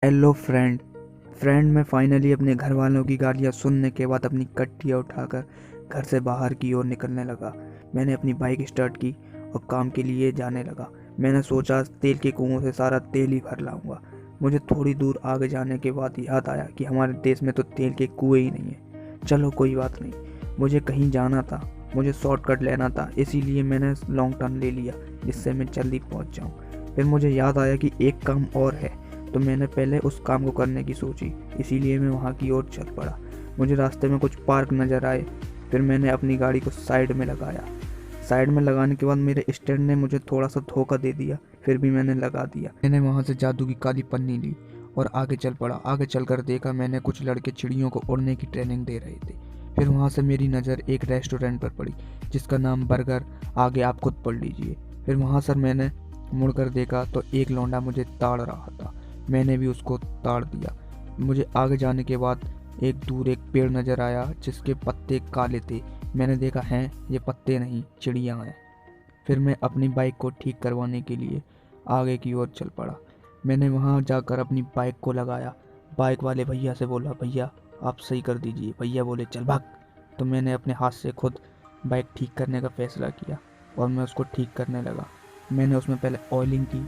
Hello friend मैं finally अपने घर वालों की गालियाँ सुनने के बाद अपनी कट्टियाँ उठाकर घर से बाहर की ओर निकलने लगा। मैंने अपनी बाइक स्टार्ट की और काम के लिए जाने लगा। मैंने सोचा तेल के कुओं से सारा तेल ही भर लाऊंगा। मुझे थोड़ी दूर आगे जाने के बाद याद आया कि हमारे देश में तो तेल के कुएं ही नहीं है। चलो कोई बात नहीं, मुझे कहीं जाना था, मुझे शॉर्टकट लेना था, इसीलिए मैंने लॉन्ग टर्न ले लिया जिससे मैं जल्दी पहुंच जाऊं। फिर मुझे याद आया कि एक काम और है, तो मैंने पहले उस काम को करने की सोची, इसीलिए मैं वहाँ की ओर चल पड़ा। मुझे रास्ते में कुछ पार्क नज़र आए। फिर मैंने अपनी गाड़ी को साइड में लगाया। साइड में लगाने के बाद मेरे स्टैंड ने मुझे थोड़ा सा धोखा दे दिया, फिर भी मैंने लगा दिया। मैंने वहाँ से जादू की काली पन्नी ली और आगे चल पड़ा। आगे चलकर देखा मैंने कुछ लड़के चिड़ियों को उड़ने की ट्रेनिंग दे रहे थे। फिर वहाँ से मेरी नज़र एक रेस्टोरेंट पर पड़ी जिसका नाम बर्गर, आगे आप खुद पढ़ लीजिए। फिर वहाँ से मैंने मुड़कर देखा तो एक लौंडा मुझे ताड़ रहा था। मैंने भी उसको ताड़ दिया। मुझे आगे जाने के बाद एक दूर एक पेड़ नज़र आया जिसके पत्ते काले थे। मैंने देखा, हैं ये पत्ते नहीं, चिड़ियाँ हैं। फिर मैं अपनी बाइक को ठीक करवाने के लिए आगे की ओर चल पड़ा। मैंने वहाँ जाकर अपनी बाइक को लगाया। बाइक वाले भैया से बोला, भैया आप सही कर दीजिए। भैया बोले, चल भाग। तो मैंने अपने हाथ से खुद बाइक ठीक करने का फैसला किया और मैं उसको ठीक करने लगा। मैंने उसमें पहले ऑयलिंग की।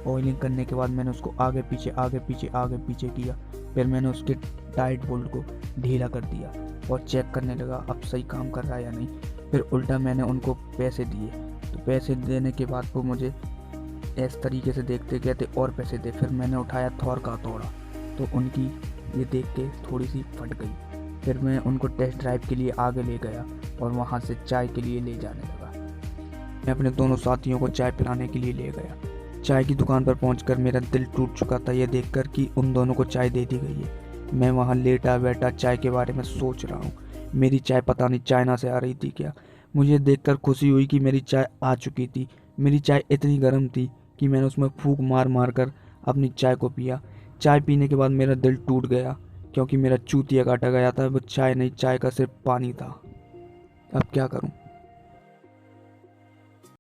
ऑयलिंग करने के बाद मैंने उसको आगे पीछे आगे पीछे आगे पीछे किया। फिर मैंने उसके टाइट बोल्ट को ढीला कर दिया और चेक करने लगा अब सही काम कर रहा है या नहीं। फिर उल्टा मैंने उनको पैसे दिए। तो पैसे देने के बाद वो मुझे इस तरीके से देखते कहते और पैसे दे। फिर मैंने उठाया थोर का हथौड़ा, तो उनकी ये देख के थोड़ी सी फट गई। फिर मैं उनको टेस्ट ड्राइव के लिए आगे ले गया और वहाँ से चाय के लिए ले जाने लगा। मैं अपने दोनों साथियों को चाय पिलाने के लिए ले गया। चाय की दुकान पर पहुंचकर मेरा दिल टूट चुका था यह देखकर कि उन दोनों को चाय दे दी गई है। मैं वहां लेटा बैठा चाय के बारे में सोच रहा हूँ। मेरी चाय पता नहीं चाइना से आ रही थी क्या। मुझे देखकर खुशी हुई कि मेरी चाय आ चुकी थी। मेरी चाय इतनी गर्म थी कि मैंने उसमें फूंक मार मार कर अपनी चाय को पिया। चाय पीने के बाद मेरा दिल टूट गया क्योंकि मेरा चूतिया काटा गया था। वो चाय नहीं, चाय का सिर्फ पानी था। अब क्या करूँ।